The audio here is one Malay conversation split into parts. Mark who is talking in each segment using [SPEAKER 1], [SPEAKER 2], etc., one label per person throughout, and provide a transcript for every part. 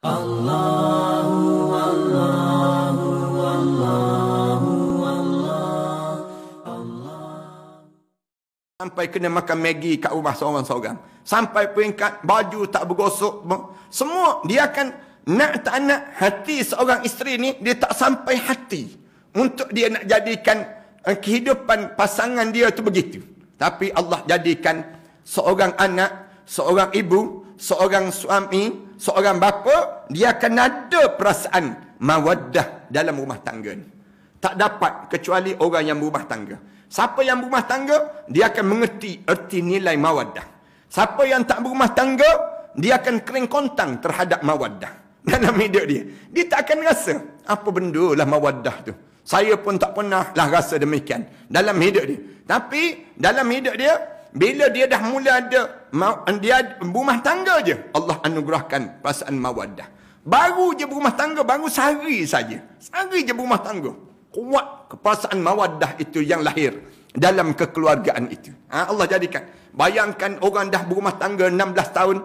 [SPEAKER 1] Allahu Allahu Allahu
[SPEAKER 2] Sampai kena makan Maggi kat rumah seorang-seorang. Sampai peringkat baju tak bergosok. Semua dia akan nak tak nak hati seorang isteri ni, dia tak sampai hati untuk dia nak jadikan kehidupan pasangan dia tu begitu. Tapi Allah jadikan seorang anak, seorang ibu, seorang suami, seorang bapa, dia akan ada perasaan mawaddah dalam rumah tangga ni. Tak dapat kecuali orang yang berumah tangga. Siapa yang berumah tangga, dia akan mengerti erti nilai mawaddah. Siapa yang tak berumah tangga, dia akan kering kontang terhadap mawaddah dalam hidup dia. Dia tak akan rasa apa benda lah mawaddah tu. Saya pun tak pernah lah rasa demikian dalam hidup dia. Tapi dalam hidup dia, bila dia dah mula ada, dia berumah tangga je, Allah anugerahkan perasaan mawaddah. Baru je berumah tangga, baru sehari saja. Sehari je berumah tangga, kuat perasaan mawaddah itu yang lahir dalam kekeluargaan itu. Allah jadikan. Bayangkan orang dah berumah tangga 16 tahun,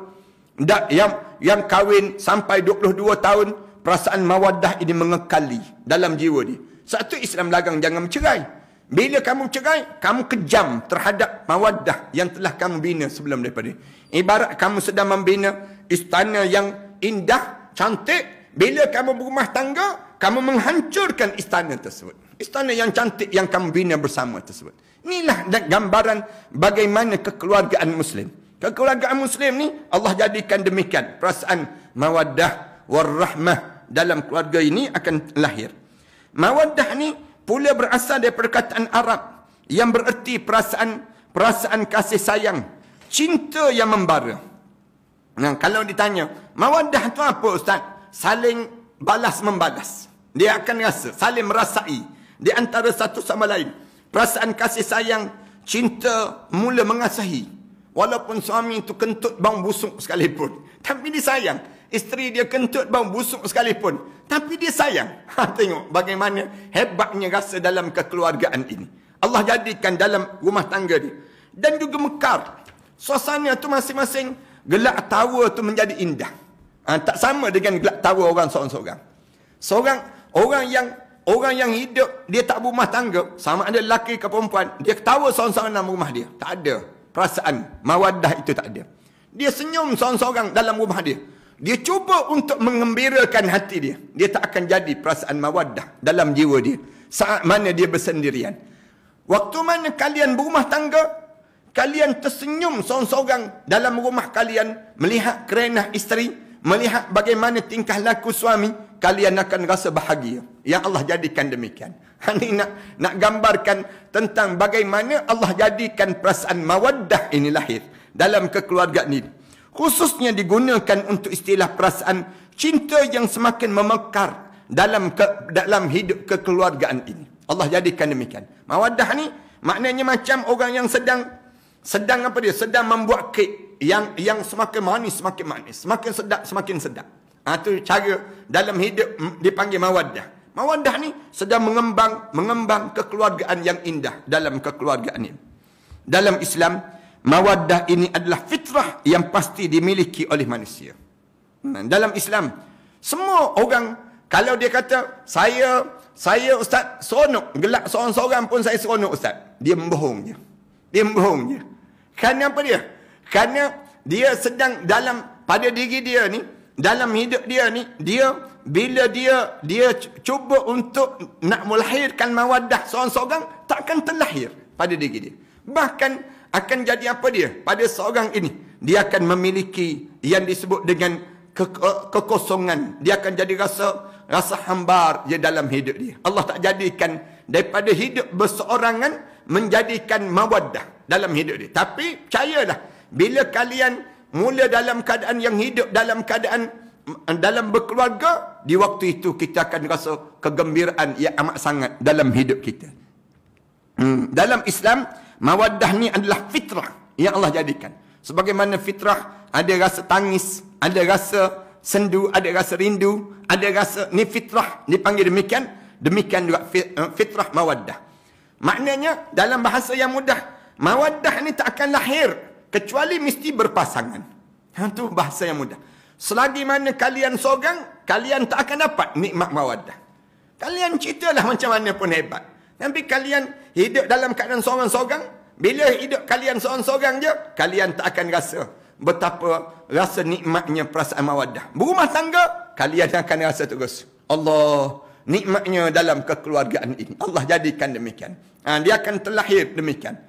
[SPEAKER 2] yang kahwin sampai 22 tahun, perasaan mawaddah ini mengekali dalam jiwa dia. Satu, Islam larang jangan bercerai. Bila kamu cerai, kamu kejam terhadap mawaddah yang telah kamu bina sebelum daripada. Ibarat kamu sedang membina istana yang indah, cantik. Bila kamu berumah tangga, kamu menghancurkan istana tersebut. Istana yang cantik yang kamu bina bersama tersebut. Inilah gambaran bagaimana kekeluargaan Muslim. Kekeluargaan Muslim ni Allah jadikan demikian. Perasaan mawaddah warahmah dalam keluarga ini akan lahir. Mawaddah ni pula berasal dari perkataan Arab yang bererti perasaan kasih sayang, cinta yang membara. Nah, kalau ditanya, mawaddah tu apa Ustaz? Saling balas membalas. Dia akan rasa, saling merasai di antara satu sama lain. Perasaan kasih sayang, cinta mula mengasihi. Walaupun suami itu kentut bau busuk sekalipun, tapi dia sayang. Isteri dia kentut bau busuk sekalipun, tapi dia sayang. Tengok bagaimana hebatnya rasa dalam kekeluargaan ini. Allah jadikan dalam rumah tangga dia. Dan juga mekar. Suasana tu masing-masing, gelak tawa tu menjadi indah. Tak sama dengan gelak tawa orang seorang-seorang. Orang yang hidup, dia tak berumah tangga, sama ada lelaki ke perempuan, dia ketawa seorang-seorang dalam rumah dia. Tak ada. Perasaan mawaddah itu tak ada. Dia senyum seorang-seorang dalam rumah dia. Dia cuba untuk mengembirakan hati dia. Dia tak akan jadi perasaan mawaddah dalam jiwa dia saat mana dia bersendirian. Waktu mana kalian berumah tangga, kalian tersenyum seorang-seorang dalam rumah kalian, melihat kerenah isteri, melihat bagaimana tingkah laku suami, kalian akan rasa bahagia. Yang Allah jadikan demikian. Ini nak gambarkan tentang bagaimana Allah jadikan perasaan mawaddah ini lahir dalam kekeluargaan ini. Khususnya digunakan untuk istilah perasaan cinta yang semakin memekar dalam hidup kekeluargaan ini. Allah jadikan demikian. Mawaddah ni maknanya macam orang yang sedang apa dia? Sedang membuat kek yang semakin manis, semakin sedap. Itu cara dalam hidup dipanggil mawaddah. Mawaddah ni sedang mengembang kekeluargaan yang indah dalam kekeluargaan ini. Dalam Islam, mawaddah ini adalah fitrah yang pasti dimiliki oleh manusia. Dalam Islam, semua orang, kalau dia kata, saya Ustaz seronok, gelak seorang-seorang pun saya seronok Ustaz. Dia membohong je. Kerana apa dia? Kerana dia sedang pada diri dia ni, dalam hidup dia ni, bila dia cuba untuk nak melahirkan mawaddah seorang-seorang, takkan terlahir pada diri dia. Bahkan akan jadi apa dia? Pada seorang ini, dia akan memiliki yang disebut dengan kekosongan. Dia akan jadi rasa hambar je dalam hidup dia. Allah tak jadikan daripada hidup berseorangan menjadikan mawaddah dalam hidup dia. Tapi percayalah, bila kalian mula dalam keadaan yang hidup dalam berkeluarga, di waktu itu kita akan rasa kegembiraan yang amat sangat dalam hidup kita. Dalam Islam, mawaddah ni adalah fitrah yang Allah jadikan. Sebagaimana fitrah ada rasa tangis, ada rasa sendu, ada rasa rindu, ada rasa, ni fitrah dipanggil demikian. Demikian juga fitrah mawaddah. Maknanya dalam bahasa yang mudah, mawaddah ni tak akan lahir kecuali mesti berpasangan. Itu bahasa yang mudah. Selagi mana kalian seorang, kalian tak akan dapat nikmat mawaddah. Kalian ceritalah macam mana pun hebat. Tapi kalian hidup dalam keadaan seorang-seorang, bila hidup kalian seorang-seorang je, kalian tak akan rasa betapa rasa nikmatnya perasaan mawaddah. Berumah tangga, kalian akan rasa terus. Allah, nikmatnya dalam kekeluargaan ini. Allah jadikan demikian. Dia akan terlahir demikian.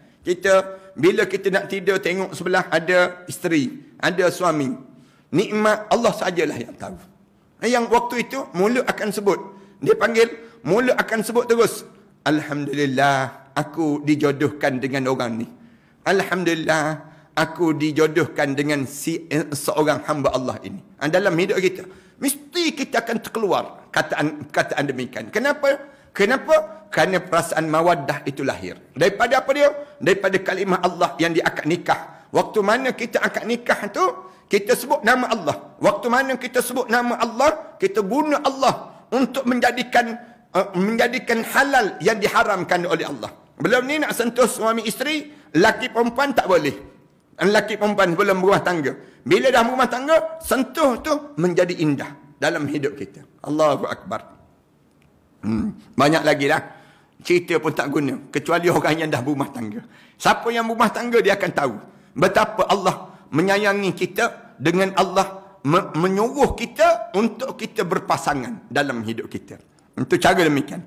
[SPEAKER 2] Bila kita nak tidur, tengok sebelah ada isteri, ada suami. Nikmat Allah sajalah yang tahu. Yang waktu itu, mulut akan sebut. Dia panggil, mulut akan sebut terus. Alhamdulillah, aku dijodohkan dengan orang ni. Alhamdulillah, aku dijodohkan dengan seorang hamba Allah ini. Dalam hidup kita, mesti kita akan terkeluar kataan demikian. Kenapa? Kerana perasaan mawaddah itu lahir. Daripada apa dia? Daripada kalimah Allah yang dia akad nikah. Waktu mana kita akad nikah tu, kita sebut nama Allah. Waktu mana kita sebut nama Allah, kita guna Allah untuk menjadikan halal yang diharamkan oleh Allah. Belum ni nak sentuh suami isteri, lelaki perempuan tak boleh. Lelaki perempuan belum berumah tangga. Bila dah berumah tangga, sentuh tu menjadi indah dalam hidup kita. Allahu Akbar. Banyak lagi lah. Cerita pun tak guna. Kecuali orang yang dah berumah tangga. Siapa yang berumah tangga, dia akan tahu betapa Allah menyayangi kita, dengan Allah menyuruh kita untuk kita berpasangan dalam hidup kita. Itu cara demikian.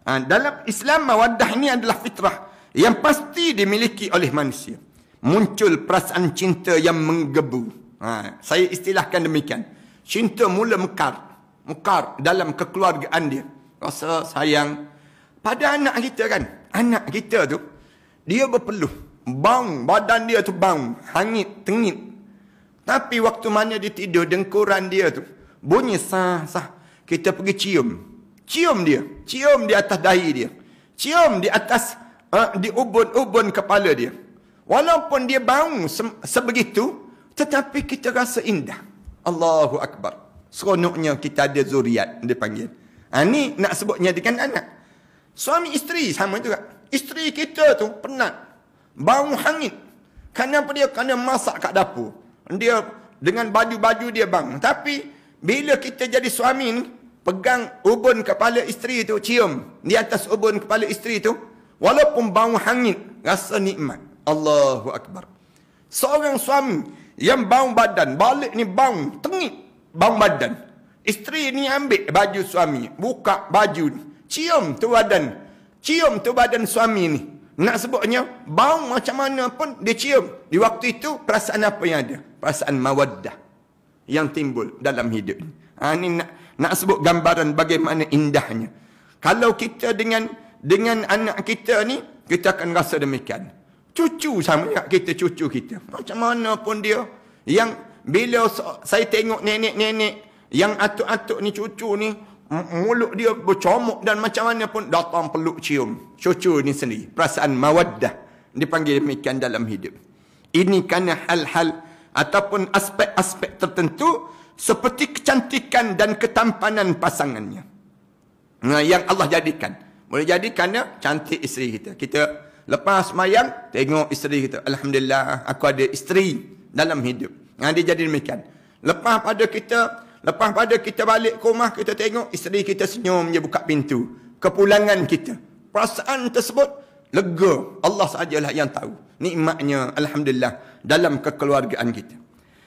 [SPEAKER 2] Dalam Islam, mawaddah ini adalah fitrah yang pasti dimiliki oleh manusia. Muncul perasaan cinta yang menggebu. Saya istilahkan demikian. Cinta mula mekar dalam kekeluargaan dia. Rasa sayang pada anak kita kan. Anak kita tu, dia berpeluh. Bang, badan dia tu bang. Hangit, tengit. Tapi waktu mana dia tidur, dengkuran dia tu bunyi sah-sah. Kita pergi cium. Cium dia di atas dahi dia. Cium di atas, di ubun-ubun kepala dia. Walaupun dia bau sebegitu, tetapi kita rasa indah. Allahu Akbar. Seronoknya kita ada zuriat, dia panggil. Ni nak sebutnya dengan anak. Suami isteri sama juga. Isteri kita tu penat. Bau hangit. Kenapa dia? Kerana masak kat dapur. Dia dengan baju-baju dia bang. Tapi bila kita jadi suami ni, pegang ubun kepala isteri tu, cium di atas ubun kepala isteri tu, walaupun bau hangit, rasa nikmat. Allahu Akbar. Seorang suami yang bau badan, balik ni bau tengik, bau badan. Isteri ni ambil baju suami, buka baju ni, cium tu badan suami ni. Nak sebutnya, bau macam mana pun dia cium. Di waktu itu, perasaan apa yang ada? Perasaan mawaddah yang timbul dalam hidup ni. Ini nak sebut gambaran bagaimana indahnya. Kalau kita dengan anak kita ni, kita akan rasa demikian. Cucu sama juga kita, cucu kita. Macam mana pun dia. Yang bila saya tengok nenek-nenek yang atuk-atuk ni, cucu ni, mulut dia bercomok dan macam mana pun datang peluk cium. Cucu ni sendiri. Perasaan mawaddah dipanggil demikian dalam hidup. Ini kerana hal-hal ataupun aspek-aspek tertentu seperti kecantikan dan ketampanan pasangannya. Yang Allah jadikan. Boleh jadi kerana cantik isteri kita. Kita lepas semayang, tengok isteri kita. Alhamdulillah, aku ada isteri dalam hidup. Dia jadi demikian. Lepas pada kita balik ke rumah, kita tengok isteri kita senyum je buka pintu. Kepulangan kita. Perasaan tersebut lega. Allah sajalah yang tahu. Nikmatnya, alhamdulillah, dalam kekeluargaan kita.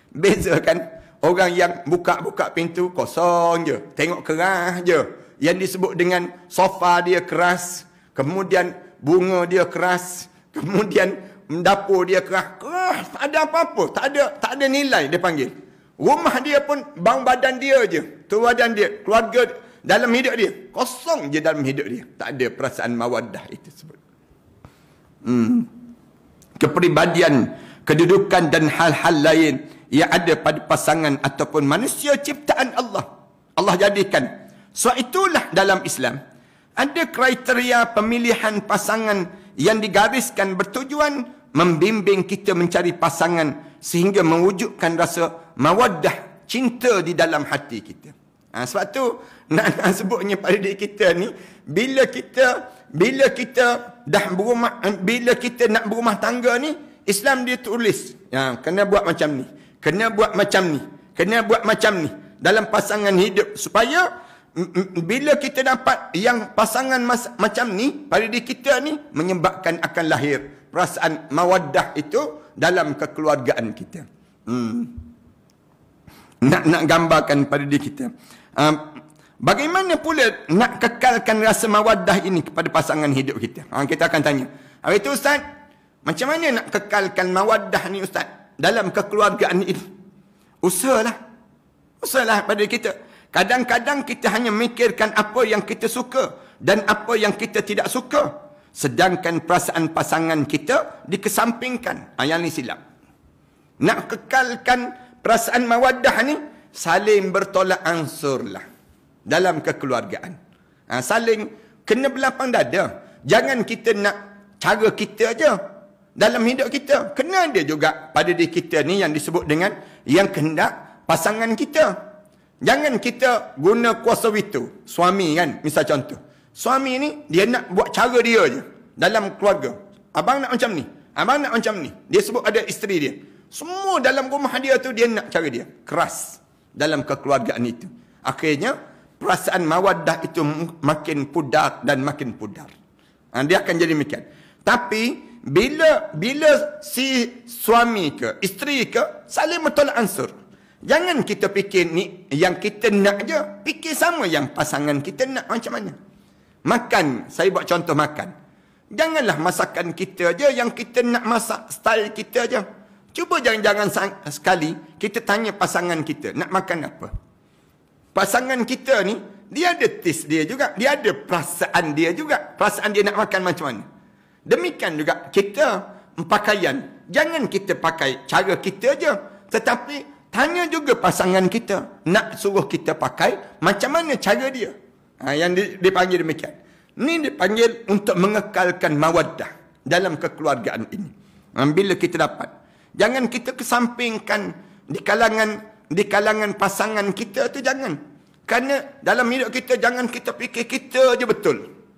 [SPEAKER 2] Beza kan? Orang yang buka-buka pintu, kosong je. Tengok keras je. Yang disebut dengan sofa dia keras. Kemudian bunga dia keras. Kemudian dapur dia keras. Keras, tak ada apa-apa. Tak ada nilai, dia panggil. Rumah dia pun bang badan dia je. Tu badan dia. Keluarga dalam hidup dia. Kosong je dalam hidup dia. Tak ada perasaan mawaddah itu sebut. Kepribadian, kedudukan dan hal-hal lain yang ada pada pasangan ataupun manusia ciptaan Allah. Allah jadikan. So itulah dalam Islam. Ada kriteria pemilihan pasangan yang digariskan bertujuan membimbing kita mencari pasangan sehingga mewujudkan rasa mawaddah, cinta di dalam hati kita. Sebab tu nak sebutnya pada diri kita ni, bila kita dah berumah, bila kita nak berumah tangga ni, Islam dia tulis, kena buat macam ni, kena buat macam ni, Kena buat macam ni dalam pasangan hidup supaya bila kita dapat yang pasangan macam ni pada diri kita ni, menyebabkan akan lahir perasaan mawaddah itu dalam kekeluargaan kita. Nak gambarkan pada diri kita. Bagaimana pula nak kekalkan rasa mawaddah ini kepada pasangan hidup kita? Kita akan tanya. Hari itu Ustaz, macam mana nak kekalkan mawaddah ni Ustaz dalam kekeluargaan ini? Usahalah pada kita. Kadang-kadang kita hanya mikirkan apa yang kita suka dan apa yang kita tidak suka. Sedangkan perasaan pasangan kita dikesampingkan. Yang ni silap. Nak kekalkan perasaan mawaddah ni, saling bertolak ansur lah dalam kekeluargaan. Saling kena berlapang dada. Jangan kita nak cara kita aja dalam hidup kita. Kena ada juga pada diri kita ni yang disebut dengan yang kehendak pasangan kita. Jangan kita guna kuasa witu. Suami kan, misal contoh. Suami ni, dia nak buat cara dia je dalam keluarga. Abang nak macam ni, abang nak macam ni. Dia sebut ada isteri dia. Semua dalam rumah dia tu, dia nak cara dia. Keras dalam kekeluargaan itu. Akhirnya, perasaan mawaddah itu makin pudar dan makin pudar. Dia akan jadi demikian. Tapi, bila si suami ke, isteri ke, saling bertolak ansur. Jangan kita fikir ni yang kita nak je. Fikir sama yang pasangan kita nak macam mana. Makan, saya buat contoh makan. Janganlah masakan kita je yang kita nak masak style kita je. Cuba jangan sekali kita tanya pasangan kita nak makan apa. Pasangan kita ni, dia ada taste dia juga. Dia ada perasaan dia juga. Perasaan dia nak makan macam mana. Demikian juga kita pakaian. Jangan kita pakai cara kita je. Tetapi tanya juga pasangan kita. Nak suruh kita pakai macam mana cara dia. Yang dipanggil demikian. Ini dipanggil untuk mengekalkan mawaddah dalam kekeluargaan ini. Bila kita dapat. Jangan kita kesampingkan di kalangan pasangan kita tu, jangan. Kerana dalam hidup kita, jangan kita fikir kita je betul.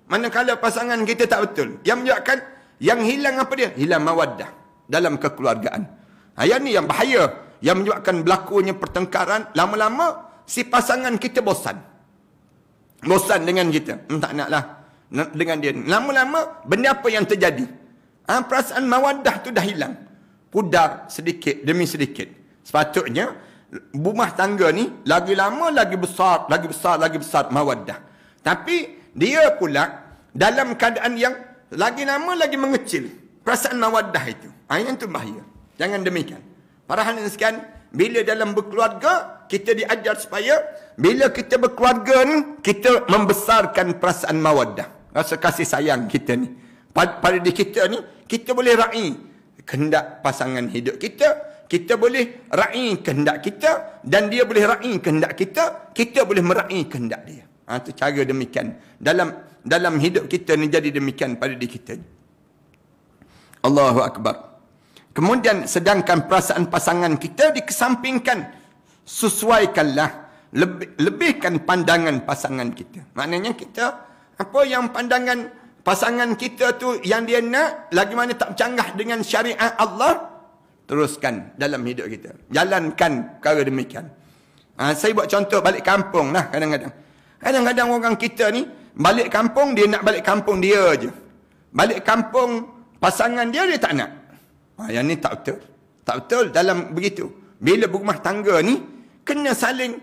[SPEAKER 2] Manakala pasangan kita tak betul. Yang menyebabkan, yang hilang apa dia? Hilang mawaddah dalam kekeluargaan. Yang ni yang bahaya. Yang menyebabkan berlakunya pertengkaran, lama-lama si pasangan kita bosan. Bosan dengan kita. Tak naklah dengan dia. Lama-lama benda apa yang terjadi? Perasaan mawaddah tu dah hilang. Pudar sedikit demi sedikit. Sepatutnya rumah tangga ni lagi lama lagi besar mawaddah. Tapi dia pula dalam keadaan yang lagi lama lagi mengecil. Perasaan mawaddah itu. Yang tu bahaya. Jangan demikian. Para hadirin sekalian, bila dalam berkeluarga, kita diajar supaya bila kita berkeluarga ni, kita membesarkan perasaan mawaddah. Rasa kasih sayang kita ni. Pada diri kita ni, kita boleh raih kehendak pasangan hidup kita. Kita boleh raih kehendak kita. Dan dia boleh raih kehendak kita. Kita boleh meraih kehendak dia. Itu cara demikian. Dalam hidup kita ni jadi demikian pada diri kita ni. Allahu Akbar. Kemudian sedangkan perasaan pasangan kita dikesampingkan. Sesuaikanlah. Lebihkan pandangan pasangan kita. Maknanya kita, apa yang pandangan pasangan kita tu yang dia nak, lagi mana tak bercanggah dengan syariat Allah, teruskan dalam hidup kita. Jalankan perkara demikian. Saya buat contoh balik kampung lah kadang-kadang. Kadang-kadang orang kita ni, balik kampung, dia nak balik kampung dia je. Balik kampung pasangan dia tak nak. Yang ni tak betul. Tak betul dalam begitu. Bila berumah tangga ni, kena saling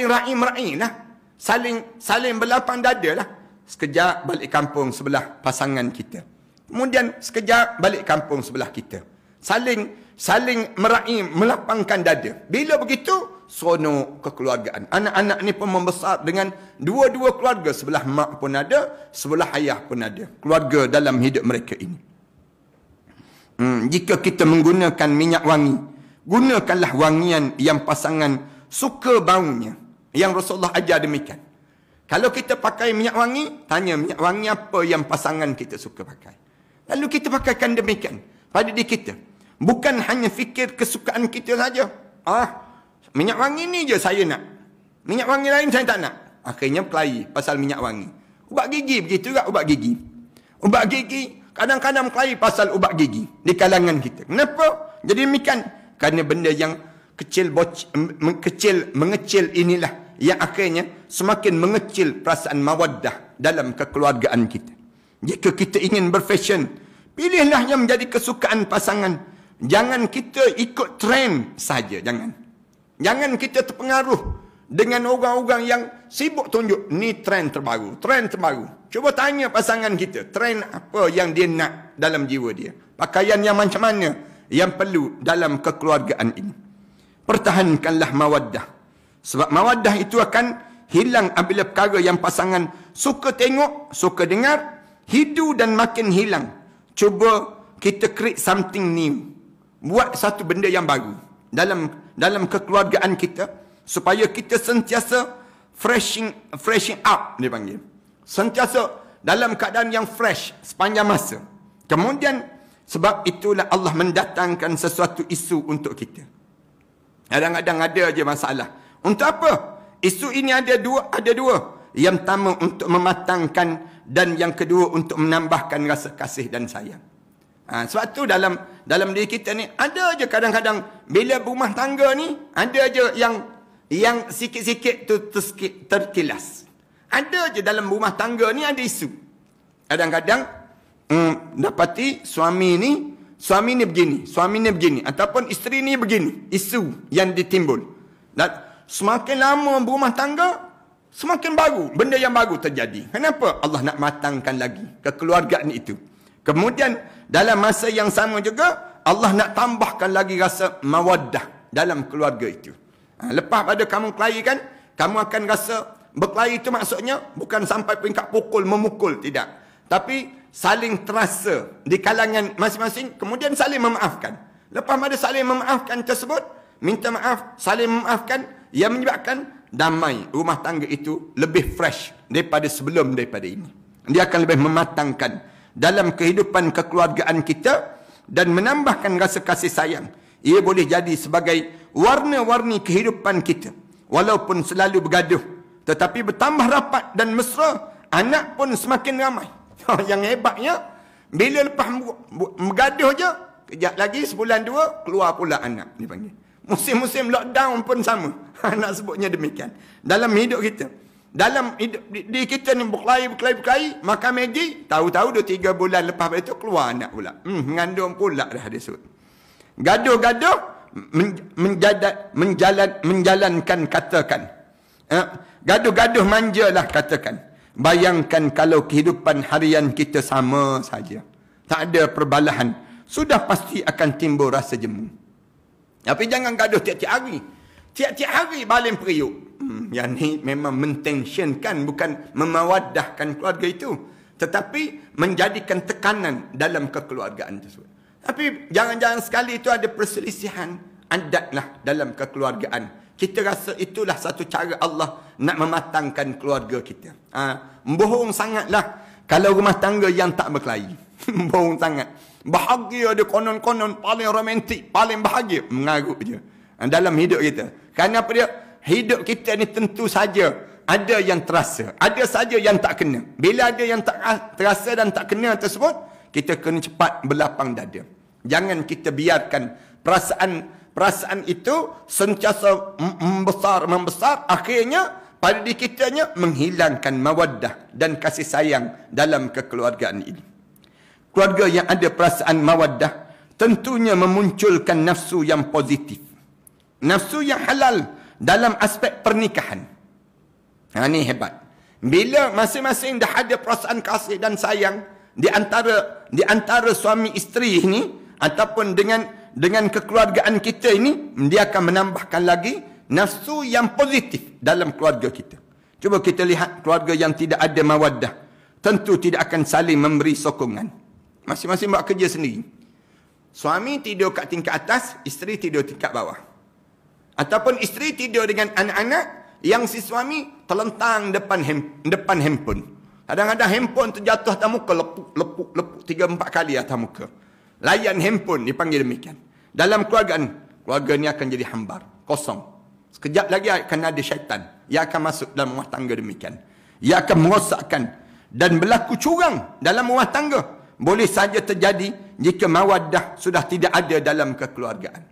[SPEAKER 2] raih-meraih lah. Saling berlapang dada lah. Sekejap balik kampung sebelah pasangan kita. Kemudian sekejap balik kampung sebelah kita. Saling meraih, melapangkan dada. Bila begitu, seronok kekeluargaan. Anak-anak ni pun membesar dengan dua-dua keluarga. Sebelah mak pun ada, sebelah ayah pun ada. Keluarga dalam hidup mereka ini. Jika kita menggunakan minyak wangi, gunakanlah wangian yang pasangan suka baunya. Yang Rasulullah ajar demikian. Kalau kita pakai minyak wangi, tanya minyak wangi apa yang pasangan kita suka pakai. Lalu kita pakaikan demikian pada diri kita. Bukan hanya fikir kesukaan kita saja. Minyak wangi ni je saya nak. Minyak wangi lain saya tak nak. Akhirnya berkelahi pasal minyak wangi. Ubat gigi begitu juga ubat gigi. Ubat gigi kadang-kadang berkelahi pasal ubat gigi di kalangan kita. Kenapa? Jadi demikian. Kerana benda yang mengecil inilah yang akhirnya semakin mengecil perasaan mawaddah dalam kekeluargaan kita. Jika kita ingin berfashion, pilihlah yang menjadi kesukaan pasangan. Jangan kita ikut trend saja, jangan. Jangan kita terpengaruh dengan orang-orang yang sibuk tunjuk ni trend terbaru. Cuba tanya pasangan kita, trend apa yang dia nak dalam jiwa dia. Pakaian yang macam mana yang perlu dalam kekeluargaan ini. Pertahankanlah mawaddah. Sebab mawaddah itu akan hilang apabila perkara yang pasangan suka tengok, suka dengar, hidu dan makin hilang. Cuba kita create something new. Buat satu benda yang baru dalam kekeluargaan kita supaya kita sentiasa freshing up dia panggil. Sentiasa dalam keadaan yang fresh sepanjang masa. Kemudian sebab itulah Allah mendatangkan sesuatu isu untuk kita. Kadang-kadang ada aja masalah. Untuk apa? Isu ini ada dua. Yang pertama untuk mematangkan dan yang kedua untuk menambahkan rasa kasih dan sayang. Sebab tu dalam diri kita ni ada aja kadang-kadang bila berumah tangga ni ada aja yang sikit-sikit tu terkilas. Ada aja dalam rumah tangga ni ada isu. Kadang-kadang dapati suami ni begini ataupun isteri ni begini, isu yang ditimbul. Dan semakin lama berumah tangga semakin baru benda yang baru terjadi. Kenapa? Allah nak matangkan lagi kekeluargaan itu. Kemudian dalam masa yang sama juga Allah nak tambahkan lagi rasa mawaddah dalam keluarga itu. Lepas pada kamu kelahi kan, kamu akan rasa berkelahi itu maksudnya bukan sampai peringkat memukul, tidak. Tapi saling terasa di kalangan masing-masing, kemudian saling memaafkan. Lepas pada saling memaafkan tersebut, minta maaf, saling memaafkan, yang menyebabkan damai rumah tangga itu lebih fresh daripada ini. Dia akan lebih mematangkan dalam kehidupan kekeluargaan kita dan menambahkan rasa kasih sayang. Ia boleh jadi sebagai warna-warni kehidupan kita. Walaupun selalu bergaduh, tetapi bertambah rapat dan mesra, anak pun semakin ramai. Yang hebatnya, bila lepas bergaduh je, kejap lagi sebulan dua, keluar pula anak dipanggil. Musim-musim lockdown pun sama. Nak sebutnya demikian. Dalam hidup kita. Dalam hidup di kita ni berkelahi, makan Maggi, tahu-tahu 2-3 bulan lepas itu keluar anak pula. Mengandung pula dah dia sebut. Gaduh-gaduh menjalankan katakan. Gaduh-gaduh manjalah katakan. Bayangkan kalau kehidupan harian kita sama saja. Tak ada perbalahan. Sudah pasti akan timbul rasa jemu. Tapi jangan gaduh tiap-tiap hari. Tiap-tiap hari baling periuk. Yang ni memang mentensionkan, bukan memawaddahkan keluarga itu. Tetapi menjadikan tekanan dalam kekeluargaan tersebut. Tapi jangan-jangan sekali itu ada perselisihan adat lah dalam kekeluargaan. Kita rasa itulah satu cara Allah nak mematangkan keluarga kita. Bohong sangatlah kalau rumah tangga yang tak berkelahi. Bohong sangat. Bahagia dia konon-konon paling romantik, paling bahagia. Mengarut je dalam hidup kita. Kerana apa dia? Hidup kita ni tentu saja ada yang terasa, ada saja yang tak kena. Bila ada yang tak terasa dan tak kena tersebut, kita kena cepat berlapang dada. Jangan kita biarkan perasaan itu sentiasa membesar, akhirnya pada diri kitanya menghilangkan mawaddah dan kasih sayang dalam kekeluargaan ini. Keluarga yang ada perasaan mawaddah tentunya memunculkan nafsu yang positif. Nafsu yang halal dalam aspek pernikahan. Ini hebat. Bila masing-masing dah ada perasaan kasih dan sayang di antara suami isteri ini ataupun dengan kekeluargaan kita ini, dia akan menambahkan lagi nafsu yang positif dalam keluarga kita. Cuba kita lihat keluarga yang tidak ada mawaddah, tentu tidak akan saling memberi sokongan. Masing-masing buat kerja sendiri. Suami tidur kat tingkat atas, isteri tidur tingkat bawah. Ataupun isteri tidur dengan anak-anak, yang si suami terlentang depan handphone. Kadang-kadang handphone terjatuh atas muka, lepuk 3-4 kali atas muka. Layan handphone, dipanggil demikian. Dalam keluarga ni akan jadi hambar, kosong. Sekejap lagi akan ada syaitan yang akan masuk dalam rumah tangga demikian. Ia akan merosakkan dan berlaku curang dalam rumah tangga. Boleh saja terjadi jika mawaddah sudah tidak ada dalam kekeluargaan.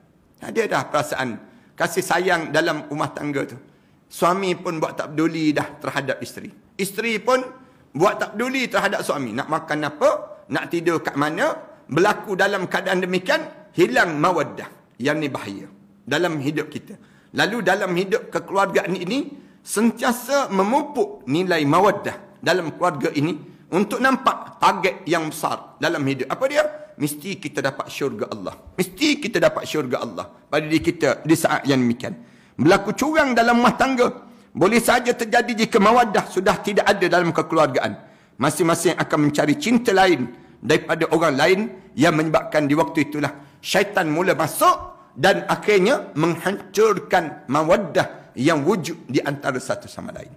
[SPEAKER 2] Ada dah perasaan kasih sayang dalam rumah tangga tu. Suami pun buat tak peduli dah terhadap isteri. Isteri pun buat tak peduli terhadap suami. Nak makan apa, nak tidur kat mana, berlaku dalam keadaan demikian, hilang mawaddah. Yang ni bahaya dalam hidup kita. Lalu dalam hidup kekeluargaan ini, sentiasa memupuk nilai mawaddah dalam keluarga ini untuk nampak target yang besar dalam hidup. Apa dia? Mesti kita dapat syurga Allah. Mesti kita dapat syurga Allah pada diri kita di saat yang demikian. Berlaku curang dalam rumah tangga boleh saja terjadi jika mawaddah sudah tidak ada dalam kekeluargaan. Masing-masing akan mencari cinta lain daripada orang lain yang menyebabkan di waktu itulah syaitan mula masuk dan akhirnya menghancurkan mawaddah yang wujud di antara satu sama lain.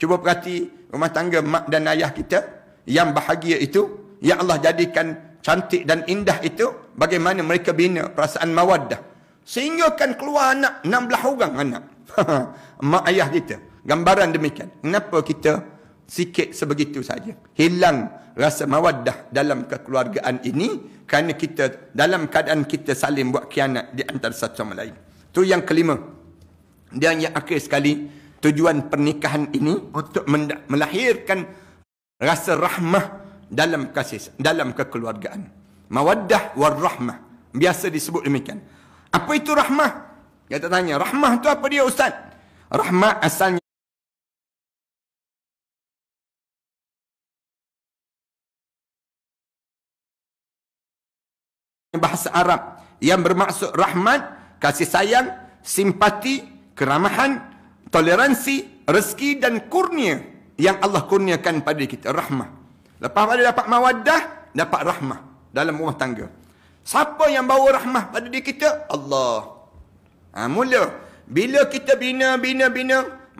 [SPEAKER 2] Cuba perhati rumah tangga mak dan ayah kita yang bahagia itu, yang Allah jadikan cantik dan indah itu, bagaimana mereka bina perasaan mawaddah. Sehingga kan keluar anak, 16 orang anak. Mak ayah kita. Gambaran demikian. Kenapa kita sikit sebegitu saja? Hilang rasa mawaddah dalam kekeluargaan ini kerana kita dalam keadaan kita saling buat khianat di antara satu sama lain. Itu yang kelima. Dan yang akhir sekali, tujuan pernikahan ini untuk melahirkan rasa rahmah dalam kasih, dalam kekeluargaan. Mawaddah war rahmah. Biasa disebut demikian. Apa itu rahmah? Kita tanya, rahmah itu apa dia Ustaz? Rahmah asalnya bahasa Arab yang bermaksud rahmat, kasih sayang, simpati, keramahan, toleransi, rezeki dan kurnia yang Allah kurniakan pada kita. Rahmah. Lepas pada dapat mawaddah, dapat rahmah dalam rumah tangga. Siapa yang bawa rahmah pada diri kita? Allah. Mula bila kita bina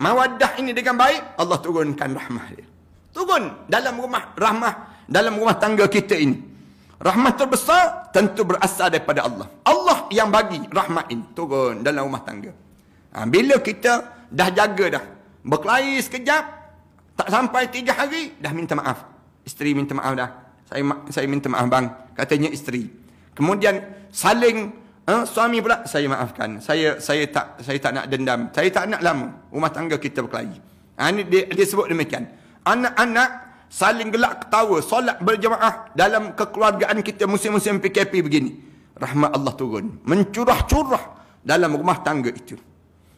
[SPEAKER 2] mawaddah ini dengan baik, Allah turunkan rahmah dia. Turun dalam rumah tangga kita ini. Rahmat terbesar tentu berasal daripada Allah. Allah yang bagi rahmat ini turun dalam rumah tangga. Bila kita dah jaga dah, berkelahi sekejap, tak sampai 3 hari, dah minta maaf. Isteri minta maaf dah. Saya minta maaf bang, katanya isteri. Kemudian saling suami pula, saya maafkan. Saya tak nak dendam. Saya tak nak lama rumah tangga kita berkelahi. Ini dia sebut demikian. Anak-anak saling gelak ketawa, solat berjemaah dalam kekeluargaan kita musim-musim PKP begini. Rahmat Allah turun, mencurah-curah dalam rumah tangga itu.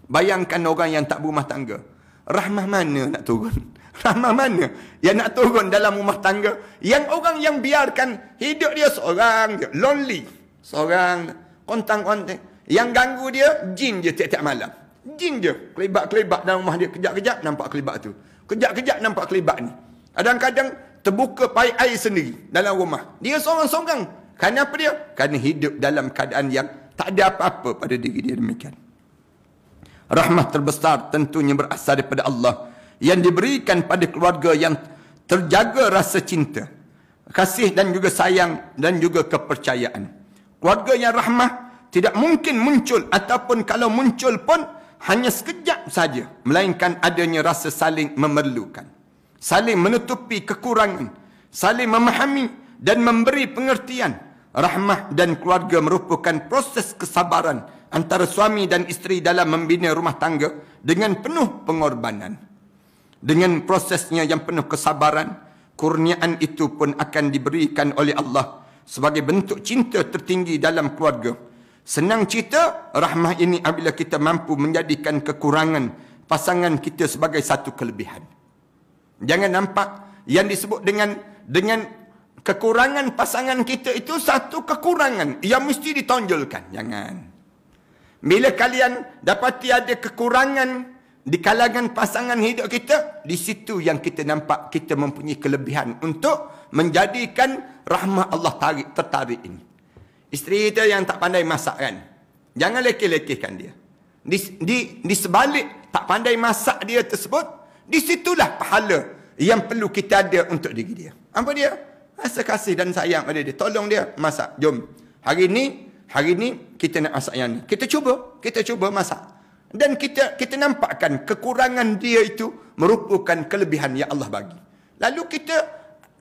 [SPEAKER 2] Bayangkan orang yang tak berumah tangga. Rahmah mana nak turun? Rahmah mana yang nak turun dalam rumah tangga? Yang orang yang biarkan hidup dia seorang je, lonely. Seorang, kontang-kontang. Yang ganggu dia, jin je tiap-tiap malam. Jin je, kelibat-kelibat dalam rumah dia. Kejap-kejap nampak kelibat tu. Kejap-kejap nampak kelibat ni. Kadang-kadang terbuka pai air sendiri dalam rumah. Dia seorang-seorang. Kerana apa dia? Kerana hidup dalam keadaan yang tak ada apa-apa pada diri dia demikian. Rahmat terbesar tentunya berasal daripada Allah yang diberikan pada keluarga yang terjaga rasa cinta, kasih dan juga sayang dan juga kepercayaan. Keluarga yang rahmah tidak mungkin muncul ataupun kalau muncul pun hanya sekejap saja, melainkan adanya rasa saling memerlukan, saling menutupi kekurangan, saling memahami dan memberi pengertian. Rahmah dan keluarga merupakan proses kesabaran antara suami dan isteri dalam membina rumah tangga dengan penuh pengorbanan. Dengan prosesnya yang penuh kesabaran, kurniaan itu pun akan diberikan oleh Allah sebagai bentuk cinta tertinggi dalam keluarga. Senang cerita, rahmah ini apabila kita mampu menjadikan kekurangan pasangan kita sebagai satu kelebihan. Jangan nampak yang disebut dengan kekurangan pasangan kita itu satu kekurangan yang mesti ditonjolkan. Jangan. Bila kalian dapati ada kekurangan di kalangan pasangan hidup kita, di situ yang kita nampak kita mempunyai kelebihan untuk menjadikan rahmah Allah tertarik ini. Isteri kita yang tak pandai masak kan, jangan lekeh-lekehkan dia. Di sebalik tak pandai masak dia tersebut, di situlah pahala yang perlu kita ada untuk diri dia. Apa dia? Rasa kasih dan sayang pada dia. Tolong dia masak. Jom. Hari ni kita nak masak yang ni. Kita cuba masak. Dan kita nampakkan kekurangan dia itu merupakan kelebihan yang Allah bagi. Lalu kita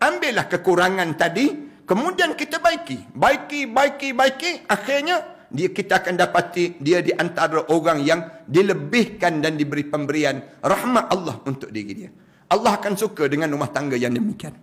[SPEAKER 2] ambillah kekurangan tadi, kemudian kita baiki. Akhirnya kita akan dapati dia di antara orang yang dilebihkan dan diberi pemberian rahmat Allah untuk diri dia. Allah akan suka dengan rumah tangga yang demikian.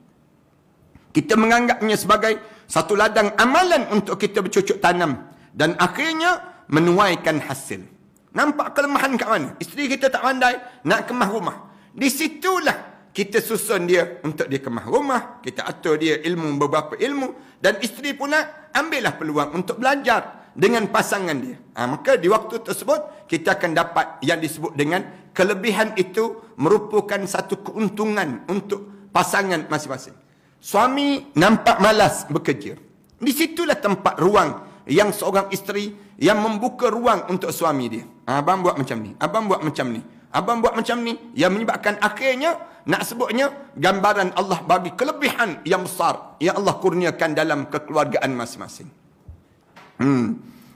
[SPEAKER 2] Kita menganggapnya sebagai satu ladang amalan untuk kita bercucuk tanam dan akhirnya menuaikan hasil. Nampak kelemahan kat mana? Isteri kita tak pandai nak kemah rumah. Di situlah kita susun dia untuk dia kemah rumah, kita atur dia ilmu beberapa ilmu, dan isteri pula ambillah peluang untuk belajar dengan pasangan dia. Maka di waktu tersebut kita akan dapat yang disebut dengan kelebihan itu merupakan satu keuntungan untuk pasangan masing-masing. Suami nampak malas bekerja. Di situlah tempat ruang yang seorang isteri yang membuka ruang untuk suami dia. Abang buat macam ni, abang buat macam ni, abang buat macam ni, yang menyebabkan akhirnya nak sebutnya gambaran Allah bagi kelebihan yang besar yang Allah kurniakan dalam kekeluargaan masing-masing.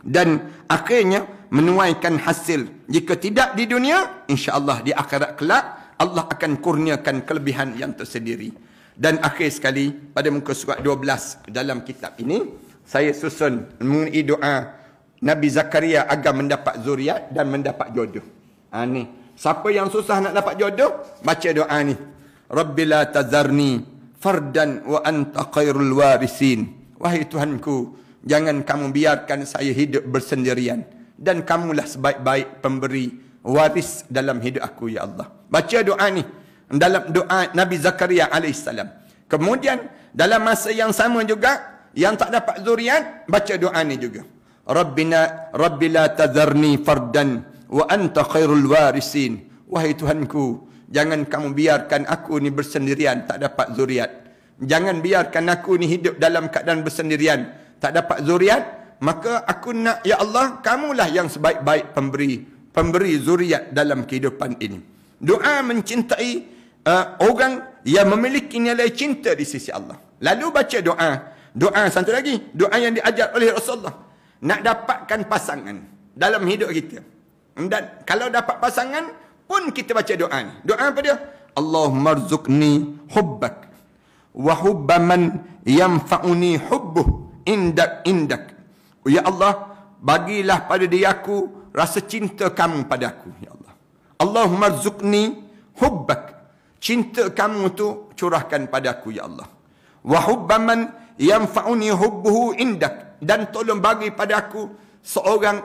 [SPEAKER 2] Dan akhirnya menuaikan hasil. Jika tidak di dunia, insya-Allah di akhirat kelak Allah akan kurniakan kelebihan yang tersendiri. Dan akhir sekali pada muka surat 12 dalam kitab ini saya susun mengenai doa Nabi Zakaria agar mendapat zuriat dan mendapat jodoh. Ni siapa yang susah nak dapat jodoh, baca doa ni. Rabbi la tazarni fardan wa anta khairul warisin. Wahai Tuhanku, jangan kamu biarkan saya hidup bersendirian dan kamulah sebaik-baik pemberi waris dalam hidup aku ya Allah. Baca doa ni dalam doa Nabi Zakaria alaihissalam. Kemudian dalam masa yang sama juga yang tak dapat zuriat, baca doa ni juga. Rabbi la tazarni fardan wa anta khairul warisin. Wahai Tuhanku, jangan kamu biarkan aku ni bersendirian tak dapat zuriat. Jangan biarkan aku ni hidup dalam keadaan bersendirian tak dapat zuriat. Maka aku nak ya Allah, kamulah yang sebaik-baik pemberi zuriat dalam kehidupan ini. Doa mencintai orang yang memiliki nilai cinta di sisi Allah. Lalu baca doa satu lagi, doa yang diajar oleh Rasulullah. Nak dapatkan pasangan dalam hidup kita. Dan kalau dapat pasangan pun kita baca doa ni. Doa apa dia? Allahumma rzuqni hubbak wa hubba man yanfa'uni hubbuh indak. Ya Allah, bagilah pada diriku rasa cinta kamu padaku ya Allah. Allahumma rzuqni hubbak. Cinta kamu tu curahkan padaku ya Allah. Wa hubba man yanfa'uni hubbuhu indak, dan tolong bagi padaku seorang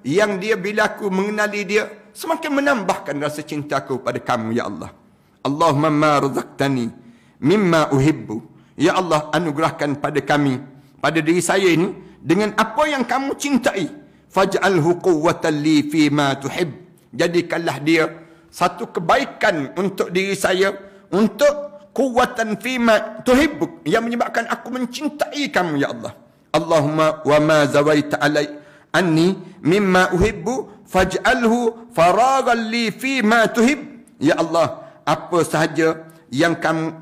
[SPEAKER 2] yang dia bila aku mengenali dia semakin menambahkan rasa cintaku pada kamu ya Allah. Allahumma ma razaqtani mimma uhibbu. Ya Allah, anugerahkan pada kami, pada diri saya ini dengan apa yang kamu cintai. Faj'alhu quwwatan li fi ma tuhib. Jadikanlah dia satu kebaikan untuk diri saya, untuk quwwatan fima tuhibbuk, yang menyebabkan aku mencintai kamu ya Allah. Allahumma wa ma zawaita alai anni mimma uhibbu faj'alhu faragan li fima tuhib. Ya Allah, apa sahaja yang kamu,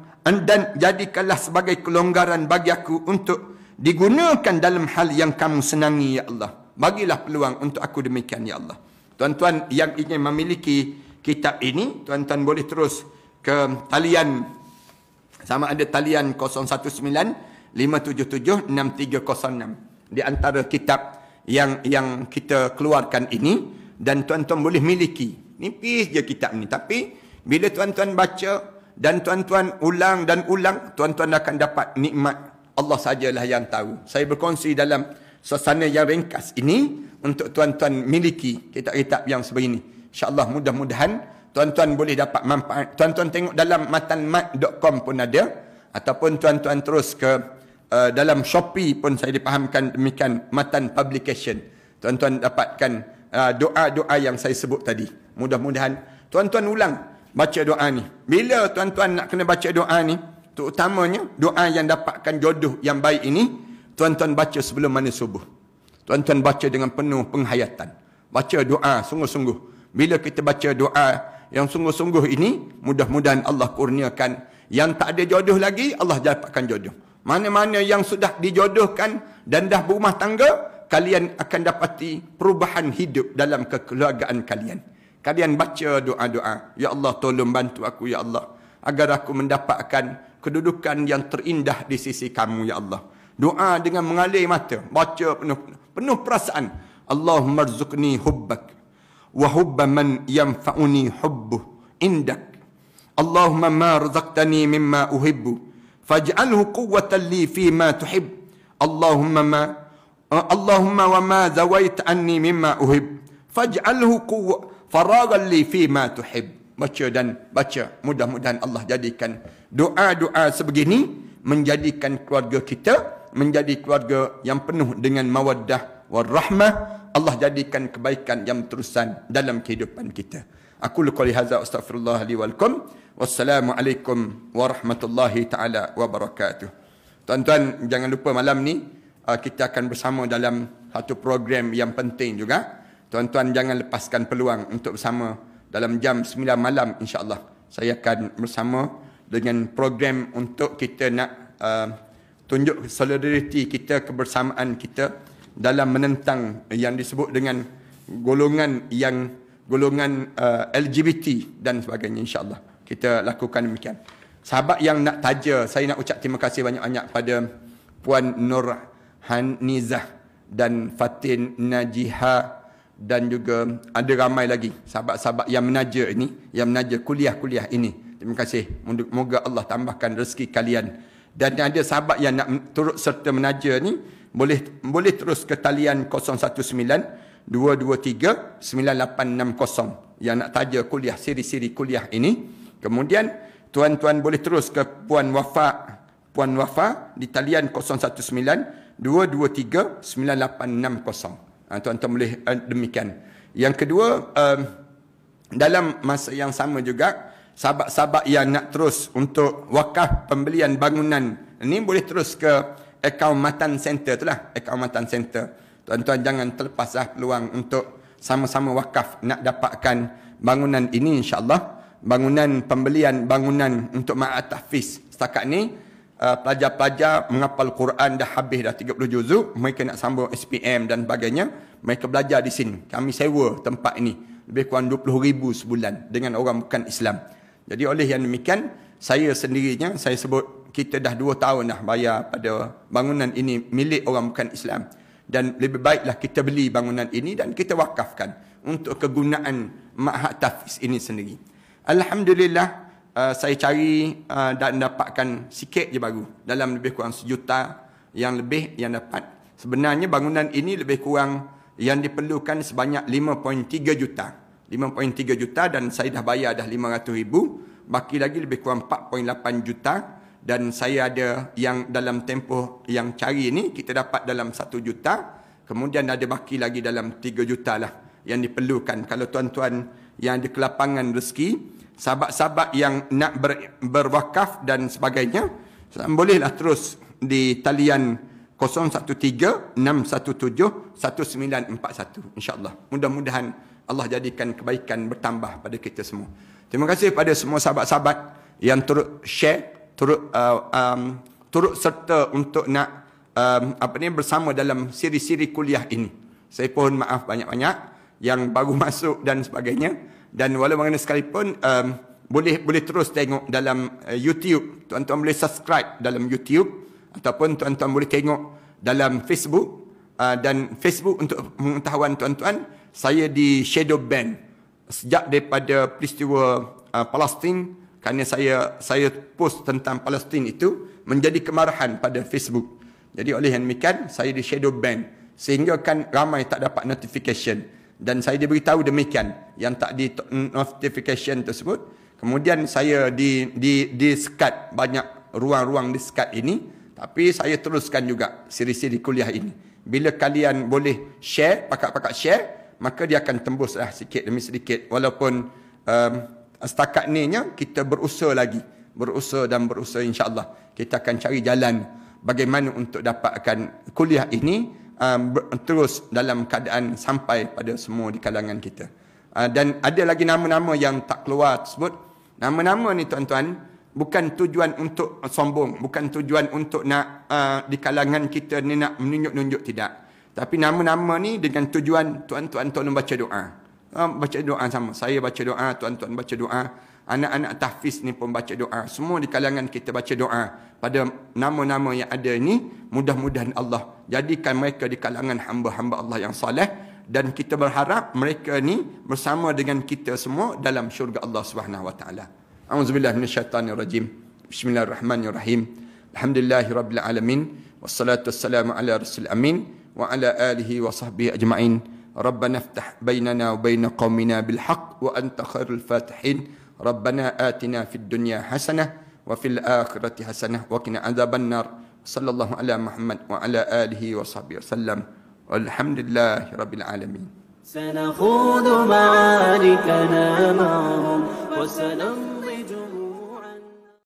[SPEAKER 2] dan jadikanlah sebagai kelonggaran bagi aku untuk digunakan dalam hal yang kamu senangi ya Allah. Bagilah peluang untuk aku demikian ya Allah. Tuan-tuan yang ingin memiliki kitab ini, tuan-tuan boleh terus ke talian, sama ada talian 019-577-6306 di antara kitab yang kita keluarkan ini, dan tuan-tuan boleh miliki. Nipis je kitab ni, tapi bila tuan-tuan baca dan tuan-tuan ulang dan ulang, tuan-tuan akan dapat nikmat. Allah sajalah yang tahu. Saya berkongsi dalam suasana yang ringkas ini untuk tuan-tuan miliki kitab-kitab yang sebegini. InsyaAllah mudah-mudahan tuan-tuan boleh dapat manfaat. Tuan-tuan tengok dalam matanmat.com pun ada, ataupun tuan-tuan terus ke dalam Shopee pun saya dipahamkan demikian, Matan Publication. Tuan-tuan dapatkan doa-doa yang saya sebut tadi. Mudah-mudahan tuan-tuan ulang baca doa ni. Bila tuan-tuan nak kena baca doa ni, terutamanya doa yang dapatkan jodoh yang baik ini, tuan-tuan baca sebelum mana subuh. Tuan-tuan baca dengan penuh penghayatan. Baca doa sungguh-sungguh. Bila kita baca doa yang sungguh-sungguh ini, mudah-mudahan Allah kurniakan. Yang tak ada jodoh lagi, Allah dapatkan jodoh. Mana-mana yang sudah dijodohkan dan dah berumah tangga, kalian akan dapati perubahan hidup dalam kekeluargaan kalian. Kalian baca doa-doa. Ya Allah, tolong bantu aku ya Allah, agar aku mendapatkan kedudukan yang terindah di sisi kamu ya Allah. Doa dengan mengalir mata. Baca penuh perasaan. Allahumma rzuqni hubbak. Wa hubba man yanfa'uni hubbuh indak. Allahumma ma razaqtani mimma uhibbu. Faj'alhu quwwatan li fima tuhib. Allahumma wa ma zawaita anni mimma uhib. Faj'alhu faragan li fima tuhib. Baca dan baca. Mudah-mudahan Allah jadikan doa-doa sebegini menjadikan keluarga kita menjadi keluarga yang penuh dengan mawaddah warahmah. Allah jadikan kebaikan yang terusan dalam kehidupan kita. Aku qouli hadza astaghfirullah li wa lakum. Wassalamualaikum warahmatullahi taala wabarakatuh. Tuan-tuan, jangan lupa malam ni kita akan bersama dalam satu program yang penting juga. Tuan-tuan jangan lepaskan peluang untuk bersama dalam jam 9 malam, insya-Allah. Saya akan bersama dengan program untuk kita nak tunjuk solidariti kita, kebersamaan kita dalam menentang yang disebut dengan golongan LGBT dan sebagainya, insya-Allah. Kita lakukan demikian. Sahabat yang nak taja, saya nak ucap terima kasih banyak-banyak pada Puan Nur Hanizah dan Fatin Najiha, dan juga ada ramai lagi sahabat-sahabat yang menaja ini, yang menaja kuliah-kuliah ini. Terima kasih. Moga Allah tambahkan rezeki kalian. Dan ada sahabat yang nak turut serta menaja ni, boleh terus ke talian 019 223 9860 yang nak taja kuliah, siri-siri kuliah ini. Kemudian tuan-tuan boleh terus ke Puan Wafa di talian 019 223 9860. Tuan-tuan boleh demikian. Yang kedua, dalam masa yang sama juga, sahabat-sahabat yang nak terus untuk wakaf pembelian bangunan ini boleh terus ke akaun Matan Center tu lah, akaun Matan Center. Tuan-tuan jangan terlepaslah peluang untuk sama-sama wakaf nak dapatkan bangunan ini, insya-Allah. Bangunan, pembelian bangunan untuk Ma'at Tahfiz. Setakat ni pelajar-pelajar menghafal Quran dah habis dah 30 juzuk, mereka nak sambung SPM dan sebagainya, mereka belajar di sini. Kami sewa tempat ini lebih kurang 20,000 sebulan dengan orang bukan Islam. Jadi oleh yang demikian, saya sendirinya, saya sebut kita dah 2 tahun dah bayar pada bangunan ini milik orang bukan Islam, dan lebih baiklah kita beli bangunan ini dan kita wakafkan untuk kegunaan Ma'had Tahfiz ini sendiri. Alhamdulillah, saya cari dan dapatkan sikit je baru, dalam lebih kurang 1 juta yang lebih yang dapat. Sebenarnya bangunan ini lebih kurang yang diperlukan sebanyak 5.3 juta. 5.3 juta dan saya dah bayar dah 500,000, baki lagi lebih kurang 4.8 juta, dan saya ada yang dalam tempoh yang cari ni kita dapat dalam 1 juta, kemudian ada baki lagi dalam 3 juta lah yang diperlukan. Kalau tuan-tuan yang di kelapangan rezeki, sahabat-sahabat yang nak berwakaf dan sebagainya, bolehlah terus di talian 013-617-1941. InsyaAllah. Mudah-mudahan Allah jadikan kebaikan bertambah pada kita semua. Terima kasih pada semua sahabat-sahabat yang turut share, turut serta untuk nak bersama dalam siri-siri kuliah ini. Saya mohon maaf banyak-banyak yang baru masuk dan sebagainya. Dan walau mana sekalipun, boleh terus tengok dalam YouTube. Tuan-tuan boleh subscribe dalam YouTube, ataupun tuan-tuan boleh tengok dalam Facebook. Dan Facebook, untuk pengetahuan tuan-tuan, saya di shadow ban sejak daripada peristiwa Palestin, kerana saya post tentang Palestin itu menjadi kemarahan pada Facebook. Jadi oleh yang demikian, saya di shadow ban, sehingga kan ramai tak dapat notification. Dan saya diberitahu demikian, yang tak di notification tersebut. Kemudian saya di sekat, banyak ruang-ruang di sekat ini. Tapi saya teruskan juga siri-siri kuliah ini. Bila kalian boleh share, pakat-pakat share, maka dia akan tembuslah sikit demi sedikit. Walaupun setakat ni kita berusaha lagi. Berusaha insya-Allah. Kita akan cari jalan bagaimana untuk dapatkan kuliah ini terus dalam keadaan sampai pada semua di kalangan kita. Dan ada lagi nama-nama yang tak keluar tersebut. Nama-nama ni tuan-tuan, bukan tujuan untuk sombong, bukan tujuan untuk nak di kalangan kita ni nak menunjuk-nunjuk, tidak. Tapi nama-nama ni dengan tujuan tuan-tuan tolong baca doa. baca doa sama. Saya baca doa, tuan-tuan baca doa. Anak-anak tahfiz ni pun baca doa. Semua di kalangan kita baca doa. Pada nama-nama yang ada ni, mudah-mudahan Allah jadikan mereka di kalangan hamba-hamba Allah yang saleh. Dan kita berharap mereka ni bersama dengan kita semua dalam syurga Allah Subhanahu Wa Taala. A'udzubillahi minasyaitanirrajim. Bismillahirrahmanirrahim. Alhamdulillahirabbil alamin. Wassalatu wassalamu ala rasul amin wa ala alihi wa sahbihi ajma'in. Rabbana iftah bainana wa bain qaumina bil haqq wa anta khairul fatihin. Rabbana atina fid dunya hasanah wa fil akhirati hasanah wa qina adzabannar. Sallallahu ala Muhammad wa ala alihi wa sahbihi wasallam. Walhamdulillahi rabbil alamin.
[SPEAKER 1] سنخوض معاركنا معهم وسنمضي